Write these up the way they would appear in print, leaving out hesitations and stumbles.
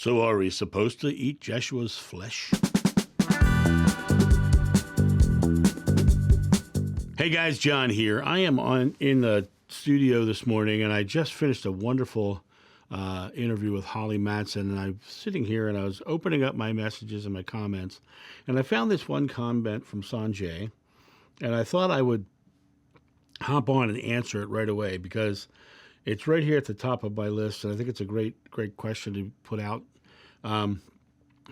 So are we supposed to eat Jeshua's flesh? Hey guys, John here. I am in the studio this morning, and I just finished a wonderful interview with Holly Matson, and I'm sitting here and I was opening up my messages and my comments, and I found this one comment from Sanjay, and I thought I would hop on and answer it right away because it's right here at the top of my list, and I think it's a great question to put out.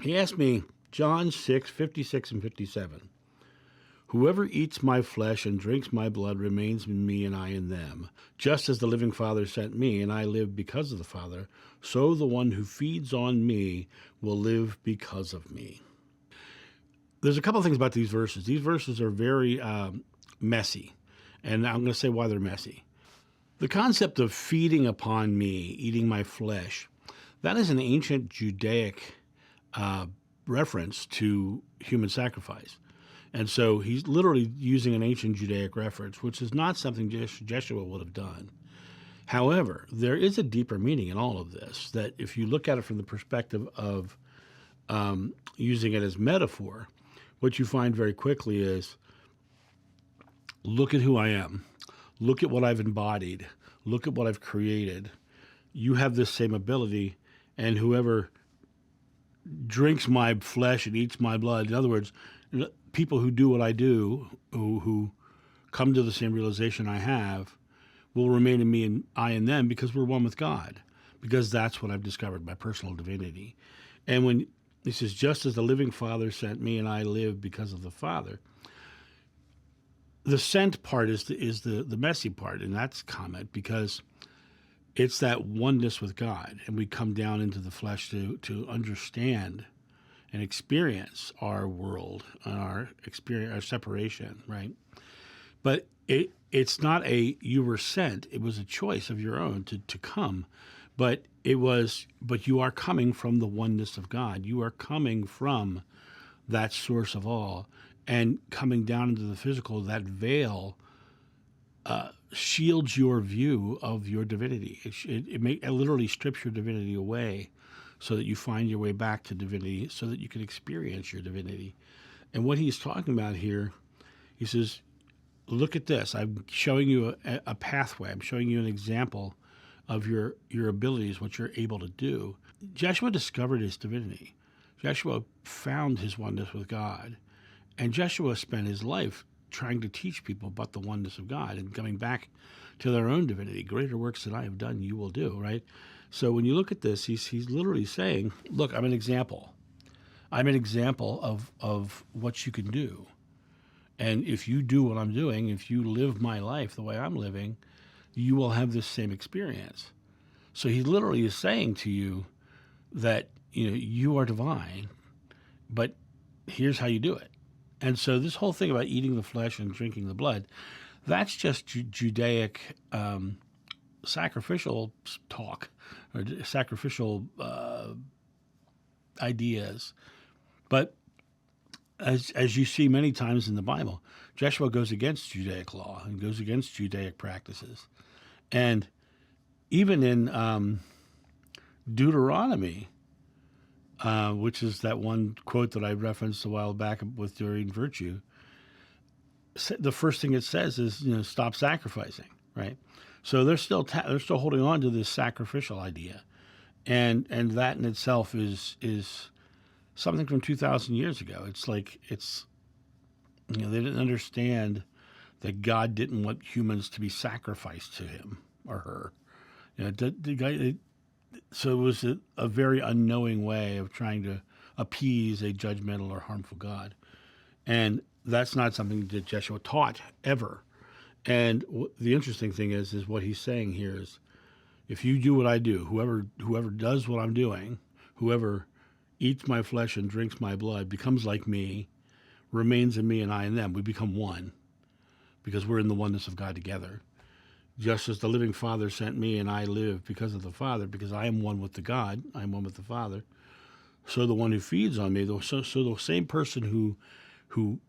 He asked me, John 6:56 and 57. Whoever eats my flesh and drinks my blood remains in me and I in them. Just as the living Father sent me and I live because of the Father, so the one who feeds on me will live because of me. There's a couple of things about these verses. These verses are very messy, and I'm going to say why they're messy. The concept of feeding upon me, eating my flesh, that is an ancient Judaic reference to human sacrifice. And so he's literally using an ancient Judaic reference, which is not something Jeshua would have done. However, there is a deeper meaning in all of this, that if you look at it from the perspective of using it as metaphor, what you find very quickly is, look at who I am. Look at what I've embodied. Look at what I've created. You have this same ability, and whoever drinks my flesh and eats my blood, in other words, people who do what I do, who come to the same realization I have, will remain in me and I in them because we're one with God, because that's what I've discovered, my personal divinity. And when he says, just as the living Father sent me and I live because of the Father, the sent part is the messy part in that comment, because it's that oneness with God, and we come down into the flesh to understand and experience our world and our separation, right? But it's not you were sent. It was a choice of your own to come, but you are coming from the oneness of God. You are coming from that source of all, and coming down into the physical. That veil shields your view of your divinity. It literally strips your divinity away, so that you find your way back to divinity, so that you can experience your divinity. And what he's talking about here, he says, look at this. I'm showing you a pathway. I'm showing you an example of your abilities, what you're able to do. Jeshua discovered his divinity. Jeshua found his oneness with God. And Jeshua spent his life trying to teach people about the oneness of God and coming back to their own divinity. Greater works that I have done, you will do, right? So when you look at this, he's literally saying, look, I'm an example. I'm an example of what you can do. And if you do what I'm doing, if you live my life the way I'm living, you will have this same experience. So he literally is saying to you that, you are divine, but here's how you do it. And so this whole thing about eating the flesh and drinking the blood, that's just Judaic sacrificial talk, or sacrificial ideas. But as you see many times in the Bible, Jeshua goes against Judaic law and goes against Judaic practices. And even in Deuteronomy, which is that one quote that I referenced a while back with during virtue, the first thing it says is, stop sacrificing, right? So they're still holding on to this sacrificial idea, and that in itself is something from 2,000 years ago. It's like they didn't understand that God didn't want humans to be sacrificed to him or her. So it was a very unknowing way of trying to appease a judgmental or harmful God. And that's not something that Jeshua taught ever. And the interesting thing is what he's saying here is, if you do what I do, whoever does what I'm doing, whoever eats my flesh and drinks my blood, becomes like me, remains in me and I in them. We become one because we're in the oneness of God together. Just as the living Father sent me and I live because of the Father, because I am one with the God, I am one with the Father, so the one who feeds on me, so the same person who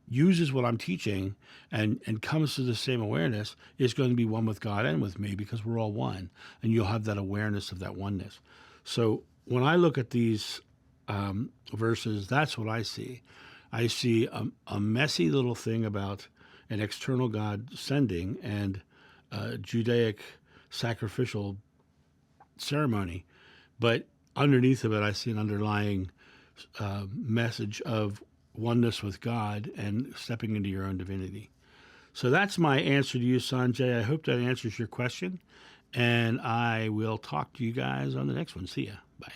uses what I'm teaching and comes to the same awareness is going to be one with God and with me, because we're all one, and you'll have that awareness of that oneness. So when I look at these verses, that's what I see. I see a messy little thing about an external God sending and Judaic sacrificial ceremony, but underneath of it, I see an underlying message of oneness with God and stepping into your own divinity. So that's my answer to you, Sanjay. I hope that answers your question, and I will talk to you guys on the next one. See ya. Bye.